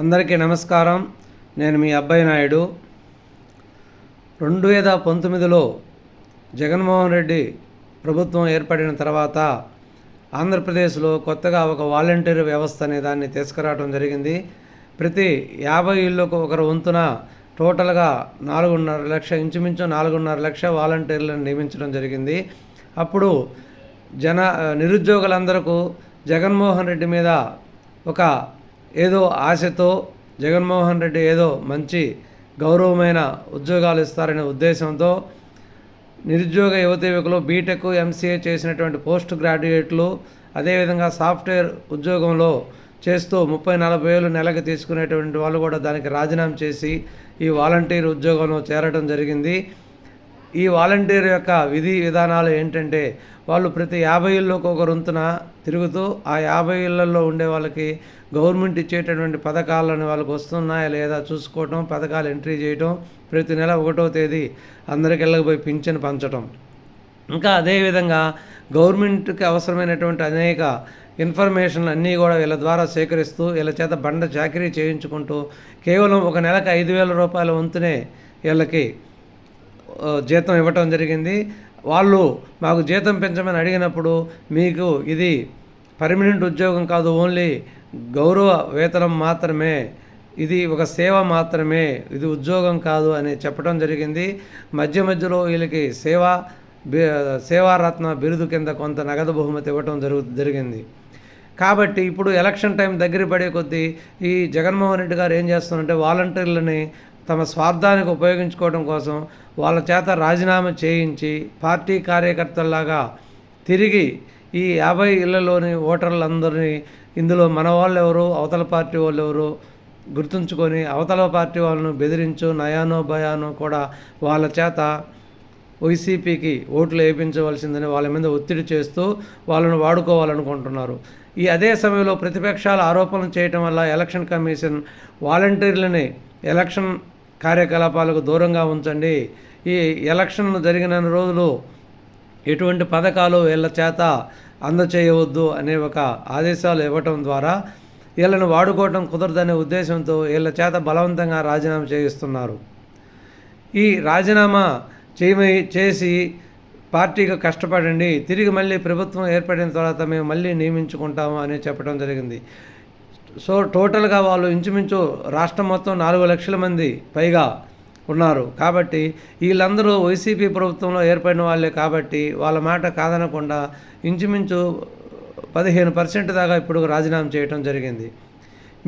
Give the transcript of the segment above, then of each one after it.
అందరికీ నమస్కారం. నేను మీ అబ్బాయి నాయుడు. 2019లో జగన్మోహన్ రెడ్డి ప్రభుత్వం ఏర్పడిన తర్వాత ఆంధ్రప్రదేశ్లో కొత్తగా ఒక వాలంటీర్ వ్యవస్థ అనే దాన్ని తీసుకురావడం జరిగింది. ప్రతి 50 ఇళ్లకు ఒకరు వంతున టోటల్గా 4.5 లక్ష, ఇంచుమించు 4.5 లక్ష వాలంటీర్లను నియమించడం జరిగింది. అప్పుడు నిరుద్యోగులందరికీ జగన్మోహన్ రెడ్డి మీద ఒక ఏదో ఆశతో, జగన్మోహన్ రెడ్డి ఏదో మంచి గౌరవమైన ఉద్యోగాలు ఇస్తారనే ఉద్దేశంతో నిరుద్యోగ యువకులు బీటెక్, ఎంసీఏ చేసినటువంటి పోస్ట్ గ్రాడ్యుయేట్లు, అదేవిధంగా సాఫ్ట్వేర్ ఉద్యోగంలో చేస్తూ 30-40 వేలు నెలకు తీసుకునేటువంటి వాళ్ళు కూడా దానికి రాజీనామా చేసి ఈ వాలంటీర్ ఉద్యోగంలో చేరడం జరిగింది. ఈ వాలంటీర్ యొక్క విధి విధానాలు ఏంటంటే, వాళ్ళు ప్రతి 50 ఇళ్ళకు ఒక రొంతున తిరుగుతూ ఆ 50 ఇళ్లలో ఉండే వాళ్ళకి గవర్నమెంట్ ఇచ్చేటటువంటి పథకాలను వాళ్ళకి వస్తున్నాయా లేదా చూసుకోవటం, పథకాలు ఎంట్రీ చేయటం, ప్రతి నెల 1వ తేదీ అందరికి వెళ్ళకపోయి పింఛను పంచటం, ఇంకా అదేవిధంగా గవర్నమెంట్కి అవసరమైనటువంటి అనేక ఇన్ఫర్మేషన్లు అన్నీ కూడా వీళ్ళ ద్వారా సేకరిస్తూ వీళ్ళ చేత బండ చాకరీ చేయించుకుంటూ కేవలం ఒక నెలకు 5,000 రూపాయల వంతునే వీళ్ళకి జీతం ఇవ్వటం జరిగింది. వాళ్ళు మాకు జీతం పెంచమని అడిగినప్పుడు, మీకు ఇది పర్మనెంట్ ఉద్యోగం కాదు, ఓన్లీ గౌరవ వేతనం మాత్రమే, ఇది ఒక సేవ మాత్రమే, ఇది ఉద్యోగం కాదు అని చెప్పడం జరిగింది. మధ్యలో వీళ్ళకి సేవారత్న బిరుదు కింద కొంత నగదు బహుమతి ఇవ్వటం జరిగింది. కాబట్టి ఇప్పుడు ఎలక్షన్ టైం దగ్గర పడే కొద్దీ ఈ జగన్మోహన్ రెడ్డి గారు ఏం చేస్తున్నారంటే, వాలంటీర్లని తమ స్వార్థానికి ఉపయోగించుకోవడం కోసం వాళ్ళ చేత రాజీనామా చేయించి పార్టీ కార్యకర్తల్లాగా తిరిగి ఈ 50 ఇళ్లలోని ఓటర్లందరినీ, ఇందులో మన వాళ్ళు ఎవరు, అవతల పార్టీ వాళ్ళు ఎవరు గుర్తుంచుకొని అవతల పార్టీ వాళ్ళను బెదిరించు, నయానో భయానో కూడా వాళ్ళ చేత వైసీపీకి ఓట్లు వేయించవలసిందని వాళ్ళ మీద ఒత్తిడి చేస్తూ వాళ్ళను వాడుకోవాలనుకుంటున్నారు. అదే సమయంలో ప్రతిపక్షాల ఆరోపణలు చేయటం వల్ల ఎలక్షన్ కమిషన్ వాలంటీర్లని ఎలక్షన్ కార్యకలాపాలకు దూరంగా ఉంచండి, ఈ ఎలక్షన్ జరిగిన రోజులు ఎటువంటి పథకాలు వీళ్ళ చేత అందచేయవద్దు అనే ఒక ఆదేశాలు ఇవ్వటం ద్వారా వీళ్ళని వాడుకోవటం కుదరదనే ఉద్దేశంతో వీళ్ళ చేత బలవంతంగా రాజీనామా చేయిస్తున్నారు. ఈ రాజీనామా చేసి పార్టీకి కష్టపడండి, తిరిగి మళ్ళీ ప్రభుత్వం ఏర్పడిన తర్వాత మేము మళ్ళీ నియమించుకుంటాము అని చెప్పడం జరిగింది. సో టోటల్గా వాళ్ళు ఇంచుమించు రాష్ట్రం మొత్తం 4 లక్షల మంది పైగా ఉన్నారు. కాబట్టి వీళ్ళందరూ వైసీపీ ప్రభుత్వంలో ఏర్పడిన వాళ్ళే కాబట్టి వాళ్ళ మాట కాదనకుండా ఇంచుమించు 15% దాకా ఇప్పుడు రాజీనామా చేయటం జరిగింది.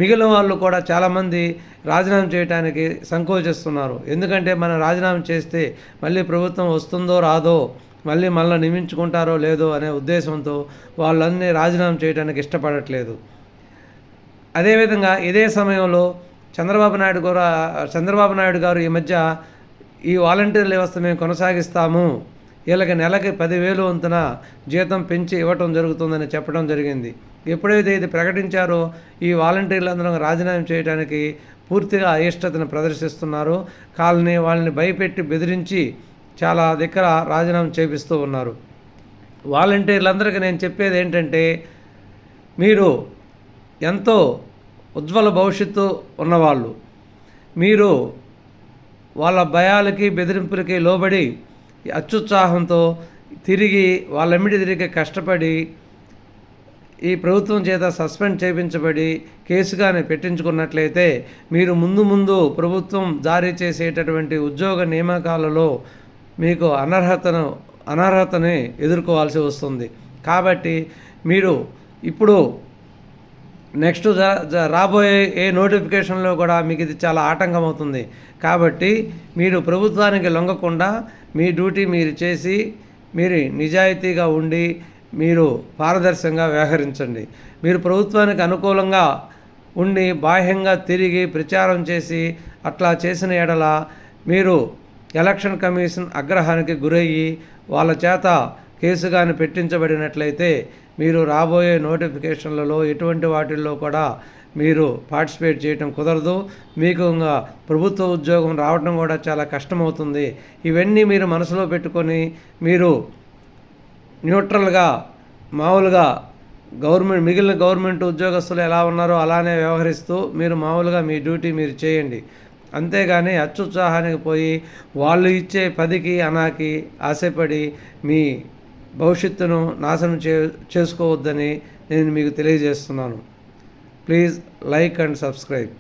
మిగిలిన వాళ్ళు కూడా చాలామంది రాజీనామా చేయడానికి సంకోచిస్తున్నారు. ఎందుకంటే మనం రాజీనామా చేస్తే మళ్ళీ ప్రభుత్వం వస్తుందో రాదో, మళ్ళీ నియమించుకుంటారో లేదో అనే ఉద్దేశంతో వాళ్ళన్నీ రాజీనామా చేయడానికి ఇష్టపడట్లేదు. అదేవిధంగా ఇదే సమయంలో చంద్రబాబు నాయుడు గారు ఈ మధ్య ఈ వాలంటీర్ వ్యవస్థ మేము కొనసాగిస్తాము, వీళ్ళకి నెలకి 10,000 వంతున జీతం పెంచి ఇవ్వటం జరుగుతుందని చెప్పడం జరిగింది. ఎప్పుడైతే ఇది ప్రకటించారో ఈ వాలంటీర్లందరూ రాజీనామా చేయడానికి పూర్తిగా అయిష్టతను ప్రదర్శిస్తున్నారు. వాళ్ళని భయపెట్టి బెదిరించి చాలా దగ్గర రాజీనామా చేపిస్తూ ఉన్నారు. వాలంటీర్లందరికీ నేను చెప్పేది ఏంటంటే, మీరు ఎంతో ఉజ్వల భవిష్యత్తు ఉన్నవాళ్ళు, మీరు వాళ్ళ భయాలకి బెదిరింపులకి లోబడి అత్యుత్సాహంతో తిరిగి వాళ్ళమిడి తిరిగి కష్టపడి ఈ ప్రభుత్వం చేత సస్పెండ్ చేయించబడి కేసుగానే పెట్టించుకున్నట్లయితే మీరు ముందు ప్రభుత్వం జారీ చేసేటటువంటి ఉద్యోగ నియామకాలలో మీకు అనర్హతని ఎదుర్కోవాల్సి వస్తుంది. కాబట్టి మీరు ఇప్పుడు నెక్స్ట్ రాబోయే నోటిఫికేషన్లో కూడా మీకు ఇది చాలా ఆటంకం అవుతుంది. కాబట్టి మీరు ప్రభుత్వానికి లొంగకుండా మీ డ్యూటీ మీరు చేసి, మీరు నిజాయితీగా ఉండి, మీరు పారదర్శకంగా వ్యవహరించండి. మీరు ప్రభుత్వానికి అనుకూలంగా ఉండి బాహ్యంగా తిరిగి ప్రచారం చేసి అట్లా చేసిన ఎడల మీరు ఎలక్షన్ కమిషన్ ఆగ్రహానికి గురయ్యి వాళ్ళ చేత కేసుగాని పెట్టించబడినట్లయితే మీరు రాబోయే నోటిఫికేషన్లలో ఎటువంటి వాటిల్లో కూడా మీరు పార్టిసిపేట్ చేయటం కుదరదు. మీకు ప్రభుత్వ ఉద్యోగం రావడం కూడా చాలా కష్టమవుతుంది. ఇవన్నీ మీరు మనసులో పెట్టుకొని మీరు న్యూట్రల్గా మామూలుగా మిగిలిన గవర్నమెంట్ ఉద్యోగస్తులు ఎలా ఉన్నారో అలానే వ్యవహరిస్తూ మీరు మామూలుగా మీ డ్యూటీ మీరు చేయండి. అంతేగాని అత్యుత్సాహానికి పోయి వాళ్ళు ఇచ్చే 10కి అనాకి ఆశపడి మీ భవిష్యత్తును నాశనం చేసుకోవద్దని నేను మీకు తెలియజేస్తున్నాను. Please like and subscribe.